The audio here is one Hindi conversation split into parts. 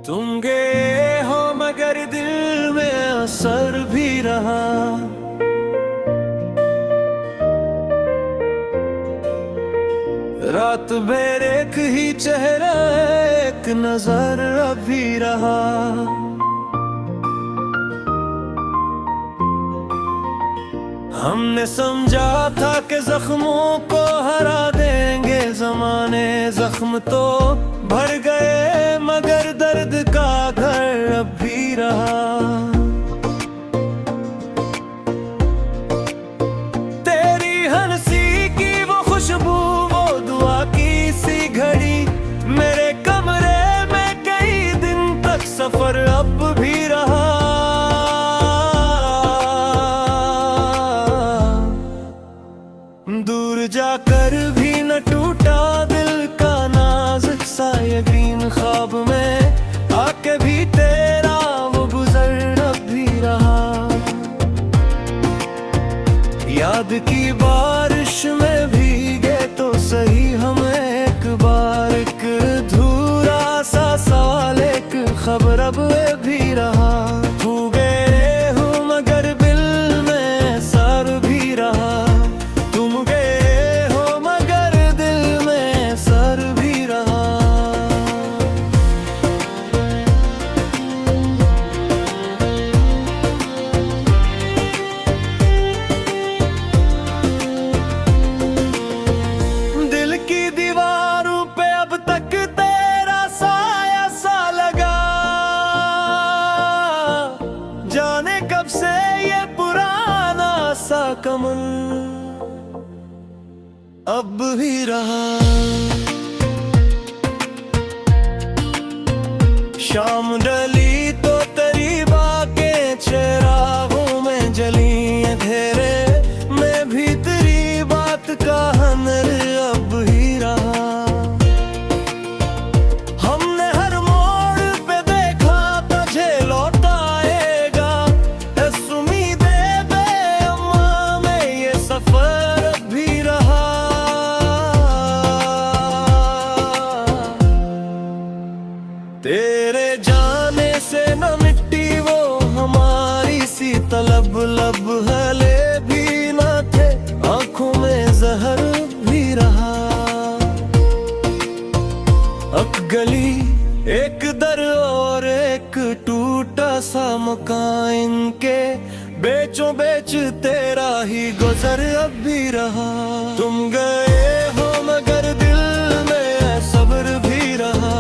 तुम गए हो मगर दिल में असर भी रहा। रात भर एक ही चेहरा, एक नजर अभी रहा। हमने समझा था कि जख्मों को हरा देंगे ज़माने, जख्म तो भर गए मगर दर्द का घर अब भी रहा। तेरी हंसी की वो खुशबू, वो दुआ की सी घड़ी, मेरे कमरे में कई दिन तक सफर अब भी रहा। दूर जाकर भी न टूटा दिल का नाजुक सा यकीन, ख्वाब में आके भी तेरा वो गुजर अब भी रहा। याद की बारिश में भीगे तो सही हम एक बार, एक अधूरा सा सवाल, एक खबर अब भी रहा। भूगे हूँ मगर दिल में सर भी रहा। जाने कब से ये पुराना सा कमल अब भी रहा। शाम ढली तो तेरी बातें चिरागों में जली, अंधेरे में भी तेरी बात का हनर अब ही रहा। हमने हर मोड़ पे देखा तुझे लौट आएगा, इस उम्मीदे बेअम्मा में ये सफर अब भी रहा। तेरे जाने से न मिट्टी वो हमारी सी तलब, लब हले भी न थे, आंखों में जहर भी रहा। अब गली एक दर और एक टूटा सा मकान, इनके बेचों बेच तेरा ही गुजर अब भी रहा। तुम गए हो मगर दिल में सब्र भी रहा।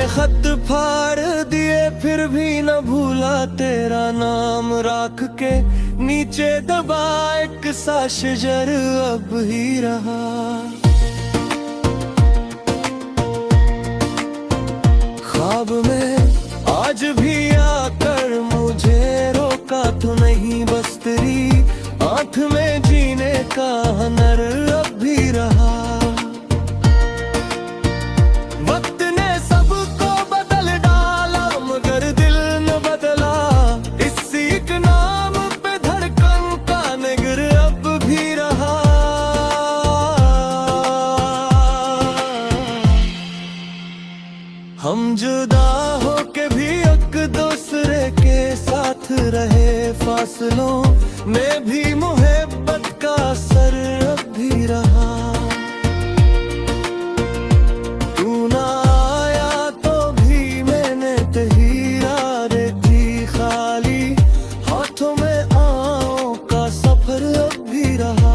खत फाड़ दिए फिर भी न भूला तेरा नाम, राख के नीचे दबा एक सा शजर अब ही रहा। ख्वाब में आज भी आकर मुझे रोका तो नहीं, बस तेरी आंख में जीने का हुनर अब भी रहा। हम जुदा होके भी एक दूसरे के साथ रहे, फासलों में भी मोहब्बत का असर अब भी रहा। तू ना आया तो भी मैंने तहीरा देखी, खाली हाथों में आँखों का सफर अब भी रहा।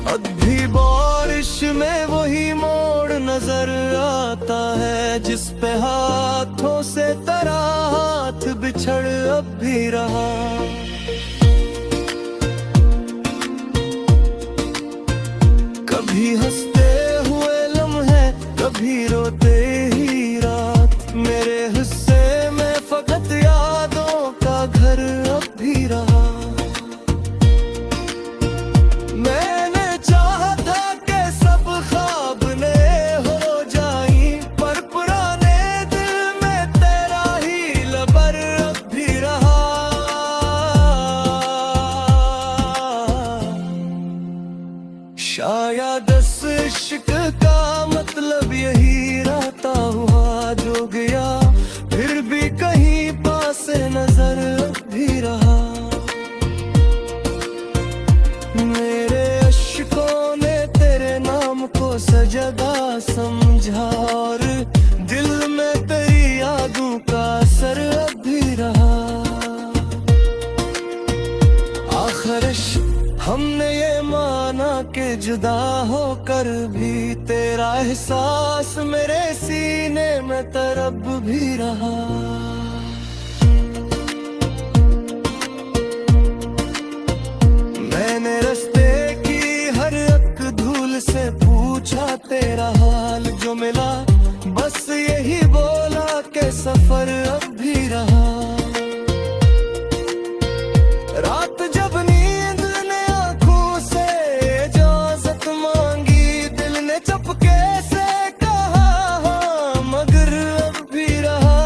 अभी बारिश में वही मोड़ नजर आता है, जिस पे हाथों से तेरा हाथ बिछड़ अब भी रहा। रोते ही रात। मेरे हिस्से में फकत यादों का घर अब भी रहा। मैंने चाहा था कि सब ख्वाब नए हो जाई, पर पुराने दिल में तेरा ही लबर अब भी रहा। शायद इस इश्क का मतलब यही रहता हुआ जो गया, फिर भी कहीं पास नजर भी रहा। मेरे अश्कों ने तेरे नाम को सजदा समझा, और दिल में तेरी यादों का असर अब भी रहा। आखिर हमने ये माना कि जुदा होकर भी तेरा एहसास मेरे सीने में तरब भी रहा। मैंने रास्ते की हर एक धूल से पूछा तेरा हाल, जो मिला बस यही बोला कि सफर अब भी रहा। रात जब नींद ने आंखों से इजाजत मांगी, दिल ने चुपके से कहा हाँ, मगर अब भी रहा।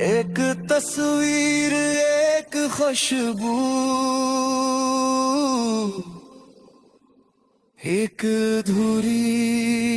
एक तस्वीर, एक खुशबू, एक अधूरी